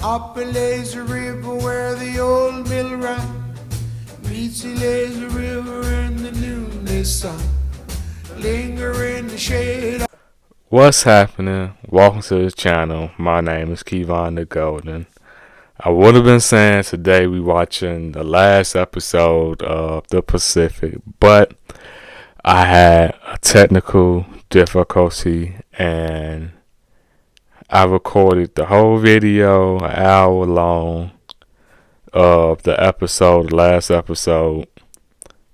Up a lazy river where the old mill ran meets the lazy river in the noonday sun. Linger in the shade. What's happening? Welcome to the channel. My name is Kevon the Golden. I would have been saying today we watching the last episode of The Pacific, but I had a technical difficulty and I recorded the whole video, an hour long, of the episode, the last episode.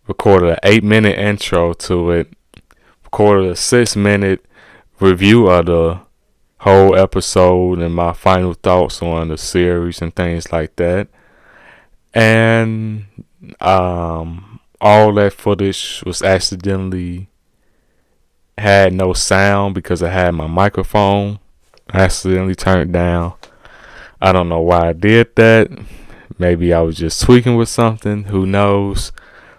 Recorded an 8-minute intro to it. Recorded a 6-minute review of the whole episode and my final thoughts on the series and things like that. And all that footage was accidentally had no sound because I had my microphone accidentally turned down. I don't know why I did that. Maybe I was just tweaking with something. Who knows?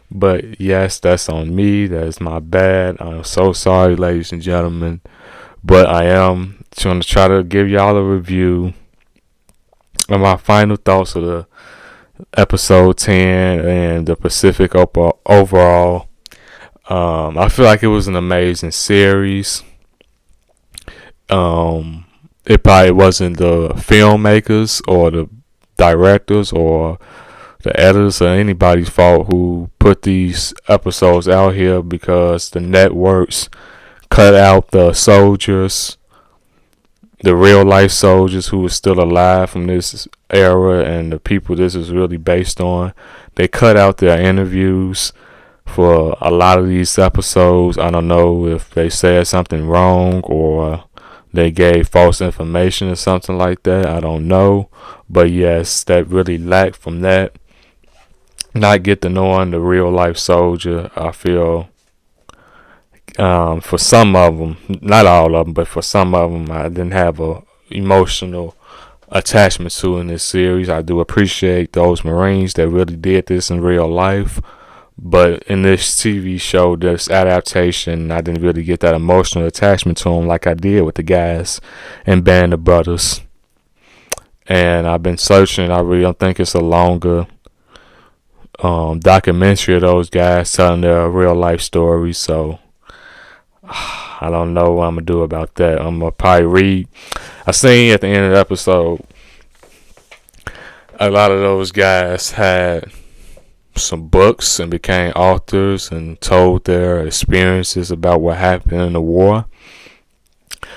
But yes, that's on me. That's my bad. I'm so sorry, ladies and gentlemen. But I am going to try to give y'all a review of my final thoughts of the episode 10 and the Pacific overall. I feel like it was an amazing series. It probably wasn't the filmmakers or the directors or the editors or anybody's fault who put these episodes out here, because the networks cut out the soldiers, the real life soldiers who were still alive from this era and the people this is really based on. They cut out their interviews for a lot of these episodes. I don't know if they said something wrong or they gave false information or something like that. I don't know. But yes, that really lacked from that. Not get to knowing the real life soldier, I feel. For some of them, not all of them, but for some of them, I didn't have a emotional attachment to in this series. I do appreciate those Marines that really did this in real life. But in this TV show, this adaptation, I didn't really get that emotional attachment to them like I did with the guys in Band of Brothers. And I've been searching. I really don't think it's a longer documentary of those guys telling their real life stories. So I don't know what I'm going to do about that. I'm going to probably read. I seen at the end of the episode, a lot of those guys had some books and became authors and told their experiences about what happened in the war.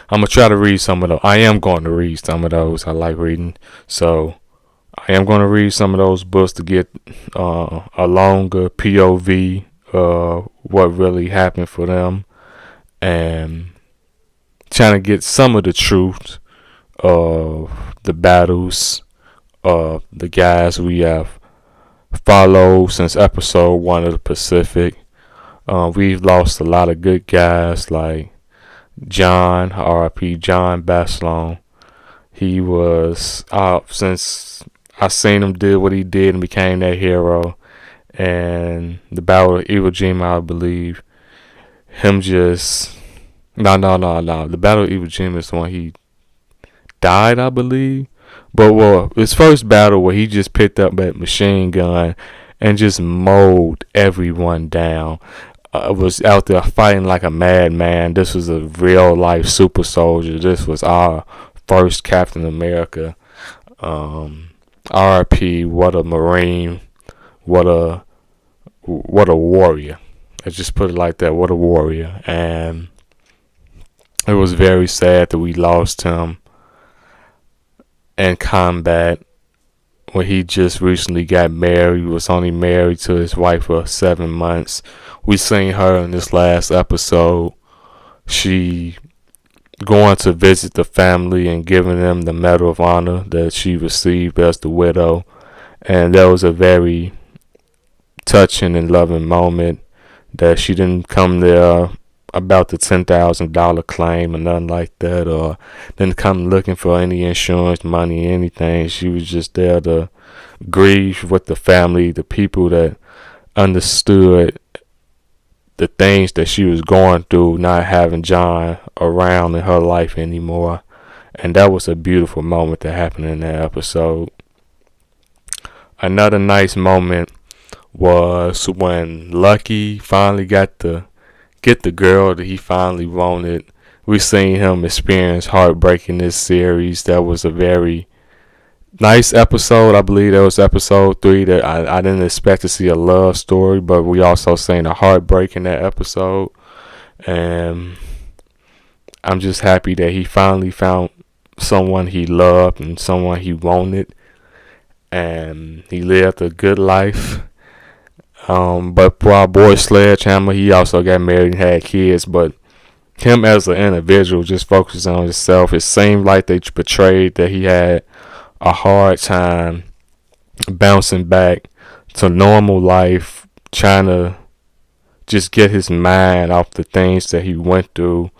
I'm going to try to read some of those. I am going to read some of those. I like reading. So I am going to read some of those books to get a longer POV what really happened for them, and trying to get some of the truth of the battles of the guys we have followed since episode 1 of the Pacific. We've lost a lot of good guys like John, R.I.P. John Basilone. He was since I seen him do what he did and became that hero. And the Battle of Iwo Jima, I believe, him just no. The Battle of Iwo Jima is the one he died, I believe. But well, his first battle where he just picked up that machine gun and just mowed everyone down. Was out there fighting like a madman. This was a real life super soldier. This was our first Captain America. R.I.P. What a Marine. What a warrior. Let's just put it like that. What a warrior. And it was very sad that we lost him in combat when he just recently got married. He was only married to his wife for 7 months. We seen her in this last episode. She going to visit the family and giving them the Medal of Honor that she received as the widow. And that was a very touching and loving moment, that she didn't come there about the $10,000 claim or nothing like that, or didn't come looking for any insurance money, anything. She was just there to grieve with the family, the people that understood the things that she was going through, not having John around in her life anymore. and that was a beautiful moment that happened in that episode. Another nice moment was when Lucky finally got to get the girl that he finally wanted. We seen him experience heartbreak in this series. That was a very nice episode. I believe that was episode 3. That I didn't expect to see a love story, but we also seen a heartbreak in that episode. And I'm just happy that he finally found someone he loved and someone he wanted, and he lived a good life. But for our boy Sledgehammer, he also got married and had kids, but him as an individual just focused on himself. It seemed like they portrayed that he had a hard time bouncing back to normal life, trying to just get his mind off the things that he went through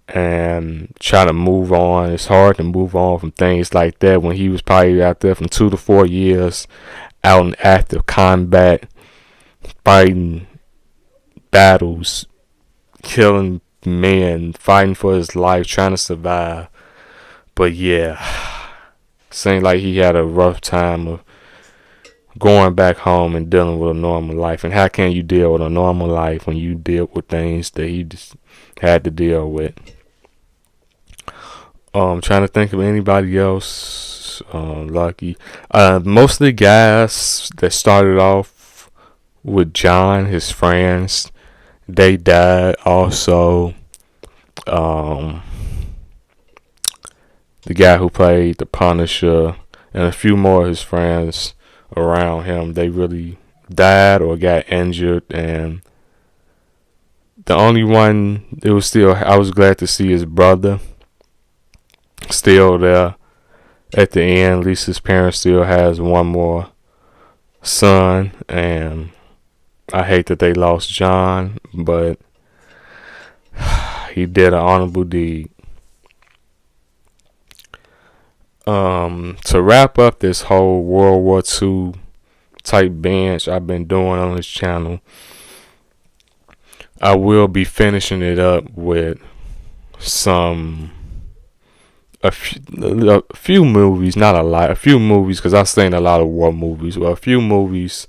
and try to move on. It's hard to move on from things like that when he was probably out there from 2 to 4 years out in active combat, fighting battles, killing men, fighting for his life, trying to survive. But yeah, seemed like he had a rough time of going back home and dealing with a normal life. And how can you deal with a normal life when you deal with things that he just had to deal with? Trying to think of anybody else. Lucky. Most of the guys that started off with John, his friends, they died. Also, the guy who played the Punisher and a few more of his friends around him, they really died or got injured. And the only one, I was glad to see his brother still there at the end. At least his parents still has one more son, and I hate that they lost John, but he did an honorable deed. To wrap up this whole World War II type binge I've been doing on this channel, I will be finishing it up with a few movies, not a lot, a few movies, because I've seen a lot of war movies. Well, a few movies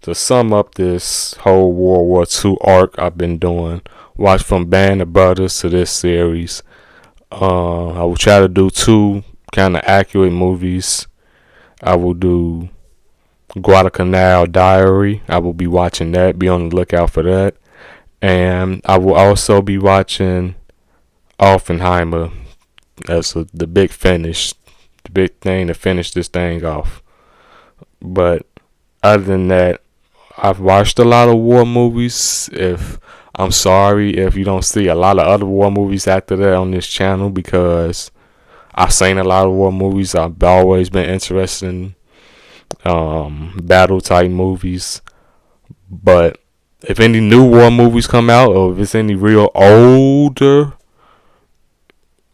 to sum up this whole World War II arc I've been doing. Watch from Band of Brothers to this series. I will try to do 2 kind of accurate movies. I will do Guadalcanal Diary. I will be watching that. Be on the lookout for that. And I will also be watching Oppenheimer. That's the big finish, the big thing to finish this thing off. But other than that, I've watched a lot of war movies. I'm sorry if you don't see a lot of other war movies after that on this channel, because I've seen a lot of war movies. I've always been interested in battle type movies. But if any new war movies come out, or if it's any real older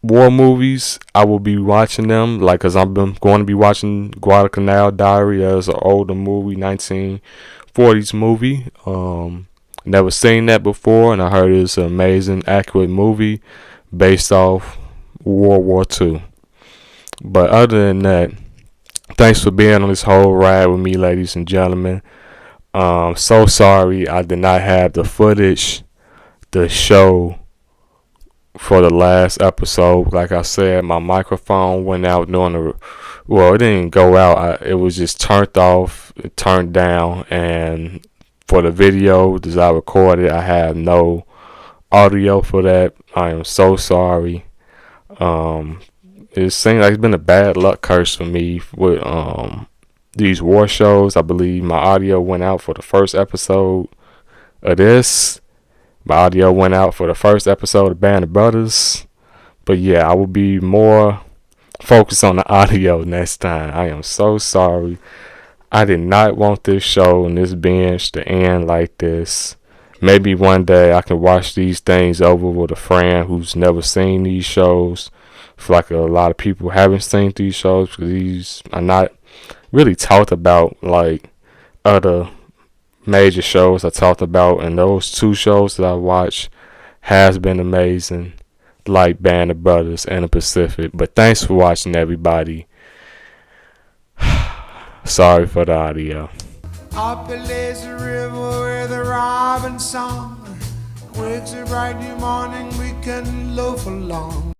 war movies, I will be watching them. Like, cause I'm going to be watching Guadalcanal Diary as an older movie, 1940s movie. Never seen that before, and I heard it's an amazing, accurate movie based off World War II. But other than that, thanks for being on this whole ride with me, ladies and gentlemen. So sorry I did not have the footage to show for the last episode. Like I said, my microphone went out it didn't go out. It was just turned off, turned down, and for the video that I recorded, I have no audio for that. I am so sorry. It seems like it's been a bad luck curse for me with these war shows. I believe my audio went out for the first episode of this. My audio went out for the first episode of Band of Brothers. But yeah, I will be more focused on the audio next time. I am so sorry. I did not want this show and this binge to end like this. Maybe one day I can watch these things over with a friend who's never seen these shows. I feel like a lot of people haven't seen these shows because these are not really talked about like other major shows I talked about, and those 2 shows that I watched has been amazing. like Band of Brothers in the Pacific. But thanks for watching, everybody. Sorry for the audio. Up a lazy river where the robin song wakes a bright new morning, we can loaf along.